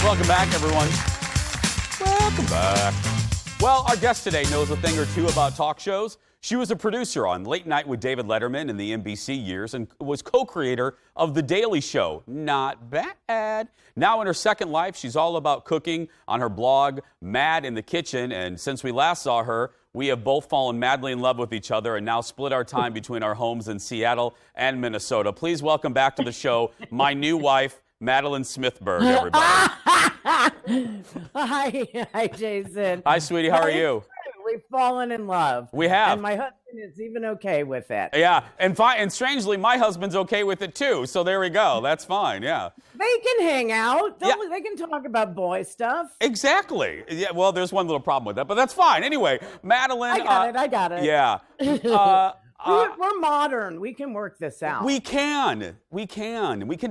Welcome back, everyone. Welcome back. Well, our guest today knows a thing or two about talk shows. She was a producer on Late Night with David Letterman in the NBC years and was co-creator of The Daily Show. Not bad. Now in her second life, she's all about cooking on her blog, Mad in the Kitchen. And since we last saw her, we have both fallen madly in love with each other and now split our time between our homes in Seattle and Minnesota. Please welcome back to the show my new wife, Madeleine Smithberg, everybody. Hi, Jason. Hi, sweetie. How are you? We've fallen in love. We have. And my husband is even okay with it. Yeah, and strangely, my husband's okay with it too. So there we go. That's fine. Yeah. They can hang out. They can talk about boy stuff. Exactly. Yeah. Well, there's one little problem with that, but that's fine. Anyway, Madeleine. I got it. Yeah. We're modern. We can work this out. We can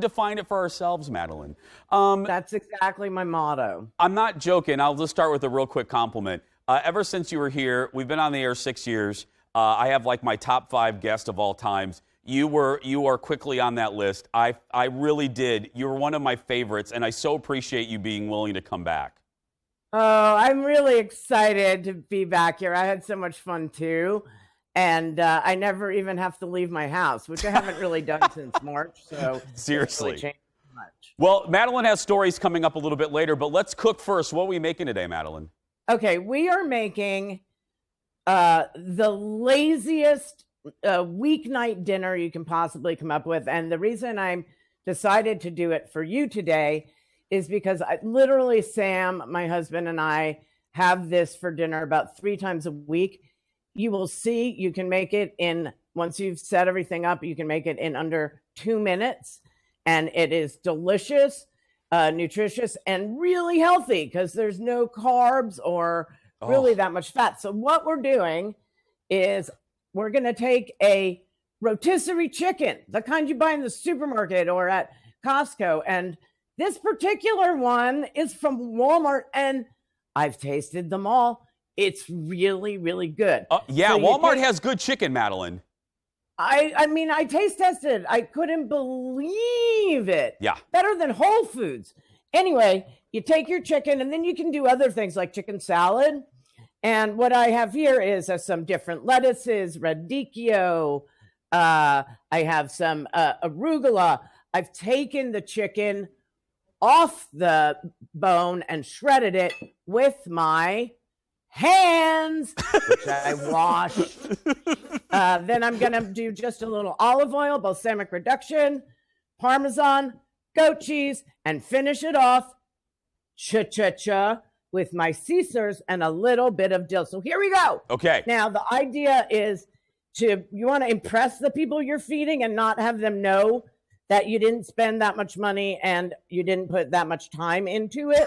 define it for ourselves, Madeleine. That's exactly my motto. I'm not joking. I'll just start with a real quick compliment. Ever since you were here, we've been on the air 6 years. I have like my top 5 guests of all times. You are quickly on that list. I really did. You were one of my favorites, and I so appreciate you being willing to come back. Oh, I'm really excited to be back here. I had so much fun too. And I never even have to leave my house, which I haven't really done since March. So seriously, really changed much. Well, Madeleine has stories coming up a little bit later, but let's cook first. What are we making today, Madeleine? Okay, we are making the laziest weeknight dinner you can possibly come up with. And the reason I decided to do it for you today is because literally Sam, my husband, and I have this for dinner about 3 times a week. You will see you can make it once you've set everything up, you can make it in under 2 minutes. And it is delicious, nutritious, and really healthy because there's no carbs or really that much fat. So what we're doing is we're going to take a rotisserie chicken, the kind you buy in the supermarket or at Costco. And this particular one is from Walmart, and I've tasted them all. It's really, really good. Yeah, so Walmart has good chicken, Madeleine. I mean, I taste tested. I couldn't believe it. Yeah. Better than Whole Foods. Anyway, you take your chicken, and then you can do other things like chicken salad. And what I have here is some different lettuces, radicchio. I have some arugula. I've taken the chicken off the bone and shredded it with my hands, which I washed. Then I'm going to do just a little olive oil, balsamic reduction, Parmesan, goat cheese, and finish it off cha-cha-cha with my Caesars and a little bit of dill. So here we go. Okay. Now, the idea is you want to impress the people you're feeding and not have them know that you didn't spend that much money and you didn't put that much time into it,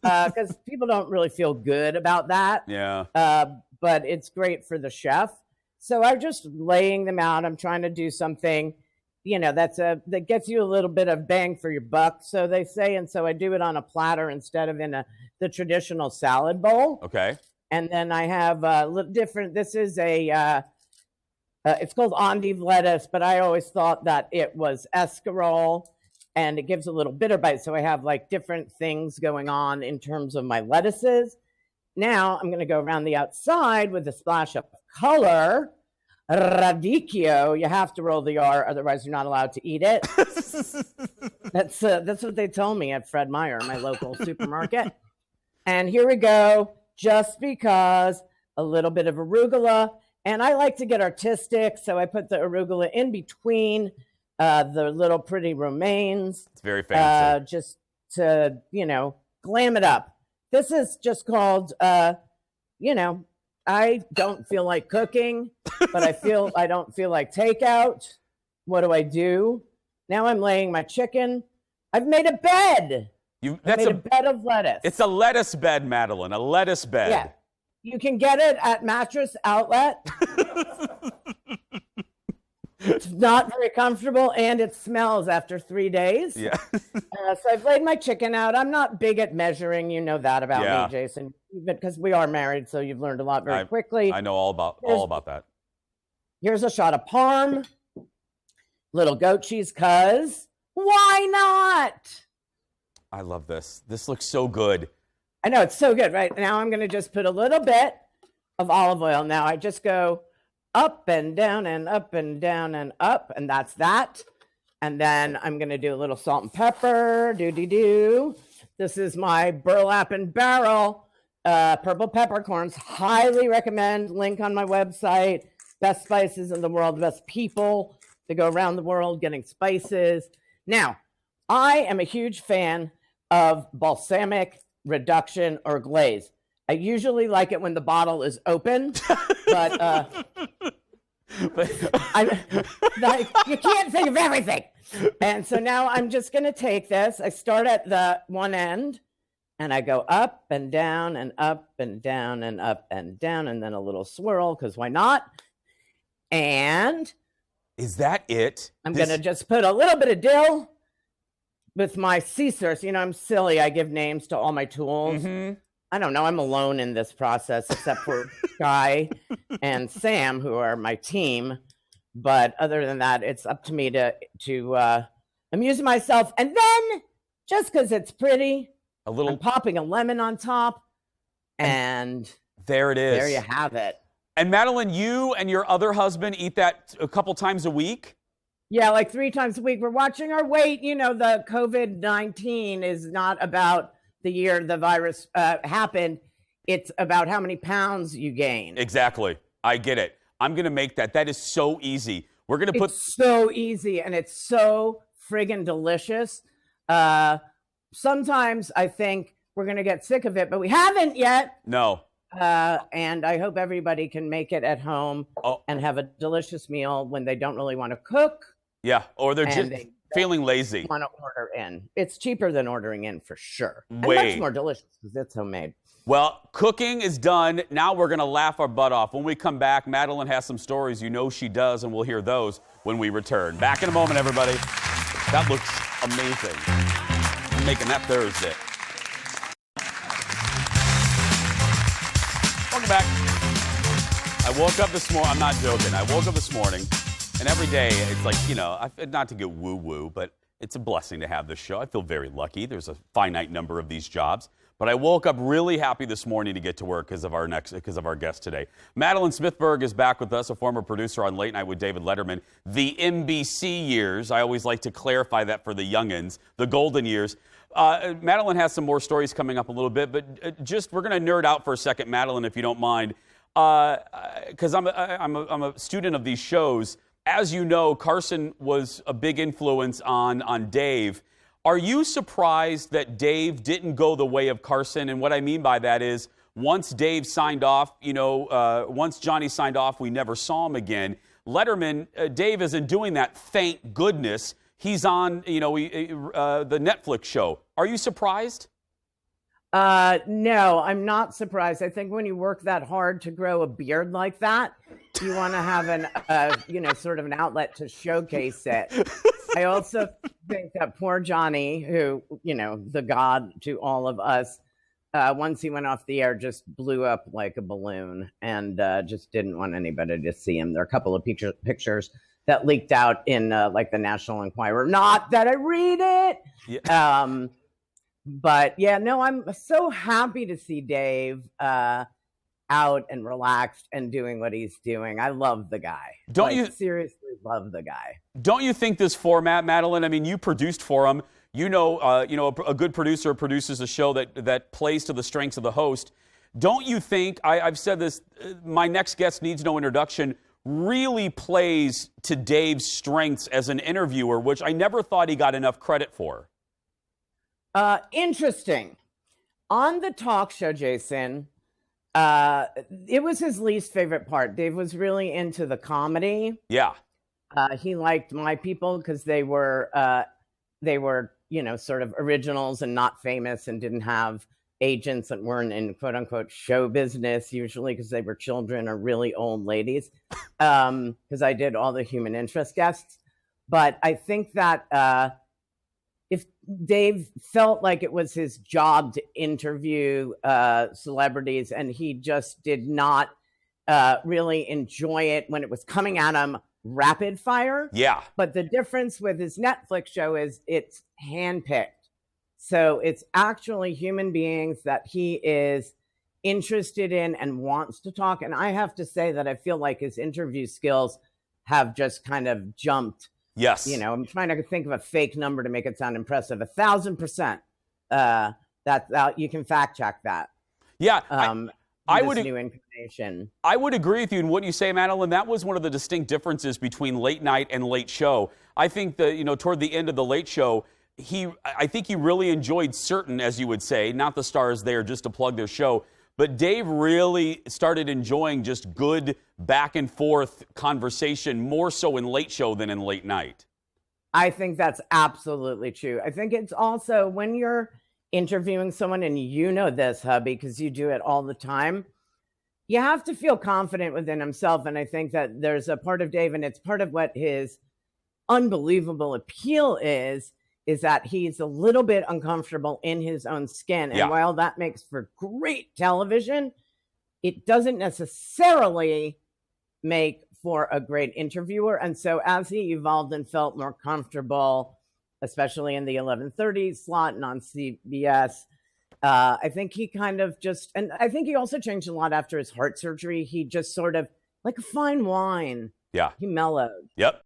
because people don't really feel good about that. Yeah. But it's great for the chef. So I'm just laying them out. I'm trying to do something, that gets you a little bit of bang for your buck, so they say. And so I do it on a platter instead of in the traditional salad bowl. Okay. And then I have different. This is it's called endive lettuce, but I always thought that it was escarole, and it gives a little bitter bite. So I have like different things going on in terms of my lettuces. Now I'm going to go around the outside with a splash of color. Radicchio. You have to roll the R, otherwise you're not allowed to eat it. That's what they told me at Fred Meyer, my local supermarket. And here we go. Just because, a little bit of arugula. And I like to get artistic, so I put the arugula in between the little pretty romaines. It's very fancy. Just to, glam it up. This is just called, I don't feel like cooking, but I don't feel like takeout. What do? Now I'm laying my chicken. I've made a bed. I made a bed of lettuce. It's a lettuce bed, Madeleine, a lettuce bed. Yeah. You can get it at Mattress Outlet. It's not very comfortable, and it smells after 3 days. Yeah. So I've laid my chicken out. I'm not big at measuring. You know that about me, Jason, because we are married, so you've learned a lot very quickly. I know all about that. Here's a shot of parm, little goat cheese, 'cause why not? I love this. This looks so good. I know, it's so good. Right now I'm going to just put a little bit of olive oil. Now I just go up and down and up and down and up, and that's that. And then I'm going to do a little salt and pepper. Do. This is my burlap and barrel purple peppercorns. Highly recommend. Link on my website. Best spices in the world. Best people to go around the world getting spices. Now, I am a huge fan of balsamic reduction or glaze. I usually like it when the bottle is open, but you can't think of everything. And so now I'm just going to take this. I start at the one end, and I go up and down and up and down and up and down, and then a little swirl, because why not? And is that it? I'm going to just put a little bit of dill with my scissors. You know, I'm silly. I give names to all my tools. Mm-hmm. I don't know. I'm alone in this process, except for Guy and Sam, who are my team. But other than that, it's up to me to amuse myself. And then, just because it's pretty, I'm popping a lemon on top, and there it is. There you have it. And Madeleine, you and your other husband eat that a couple times a week? Yeah, like 3 times a week. We're watching our weight. You know, the COVID-19 is not about the year the virus happened. It's about how many pounds you gain. Exactly. I get it. I'm going to make that. That is so easy. We're going to put... It's so easy, and it's so friggin' delicious. Sometimes I think we're going to get sick of it, but we haven't yet. No. And I hope everybody can make it at home and have a delicious meal when they don't really want to cook. Yeah, or they're just feeling lazy. Want to order in. It's cheaper than ordering in for sure. And much more delicious because it's homemade. Well, cooking is done. Now we're going to laugh our butt off. When we come back, Madeleine has some stories. You know she does, and we'll hear those when we return. Back in a moment, everybody. That looks amazing. I'm making that Thursday. Welcome back. I woke up this morning. I'm not joking. I woke up this morning, and every day it's like, you know, not to get woo-woo, but it's a blessing to have this show. I feel very lucky. There's a finite number of these jobs. But I woke up really happy this morning to get to work because of our guest today. Madeleine Smithberg is back with us, a former producer on Late Night with David Letterman. The NBC years, I always like to clarify that for the youngins, the golden years. Madeleine has some more stories coming up a little bit, but we're going to nerd out for a second, Madeleine, if you don't mind, because I'm a student of these shows. As you know, Carson was a big influence on Dave. Are you surprised that Dave didn't go the way of Carson? And what I mean by that is, once Dave signed off, once Johnny signed off, we never saw him again. Letterman, Dave isn't doing that, thank goodness. He's on, the Netflix show. Are you surprised? No, I'm not surprised. I think when you work that hard to grow a beard like that, you want to have sort of an outlet to showcase it. I also think that poor Johnny, who, the god to all of us, once he went off the air, just blew up like a balloon and just didn't want anybody to see him. There are a couple of pictures that leaked out in the National Enquirer. Not that I read it. Yeah. But yeah, no, I'm so happy to see Dave out and relaxed and doing what he's doing. I love the guy. You seriously love the guy? Don't you think this format, Madeleine? I mean, you produced for him. A good producer produces a show that plays to the strengths of the host. Don't you think? I've said this. My next guest needs no introduction. Really plays to Dave's strengths as an interviewer, which I never thought he got enough credit for. Interesting. On the talk show, Jason, it was his least favorite part. Dave was really into the comedy. Yeah. He liked my people because they were, sort of originals and not famous and didn't have agents that weren't in quote unquote show business, usually because they were children or really old ladies. Because I did all the human interest guests. But I think that, if Dave felt like it was his job to interview celebrities and he just did not really enjoy it when it was coming at him rapid fire. Yeah. But the difference with his Netflix show is it's handpicked. So it's actually human beings that he is interested in and wants to talk. And I have to say that I feel like his interview skills have just kind of jumped. Yes. You know, I'm trying to think of a fake number to make it sound impressive. 1,000%. That you can fact check that. Yeah. I would new incarnation. I would agree with you in what you say, Madeleine. That was one of the distinct differences between late night and late show. I think that, you know, toward the end of the late show, I think he really enjoyed certain, as you would say, not the stars there just to plug their show, but Dave really started enjoying just good back and forth conversation, more so in late show than in late night. I think that's absolutely true. I think it's also when you're interviewing someone, and you know this, hubby, because you do it all the time, you have to feel confident within himself. And I think that there's a part of Dave, and it's part of what his unbelievable appeal is that he's a little bit uncomfortable in his own skin. And while that makes for great television, it doesn't necessarily make for a great interviewer. And so as he evolved and felt more comfortable, especially in the 11:30 slot and on CBS, I think he kind of just, and I think he also changed a lot after his heart surgery. He just sort of, like a fine wine. Yeah. He mellowed. Yep.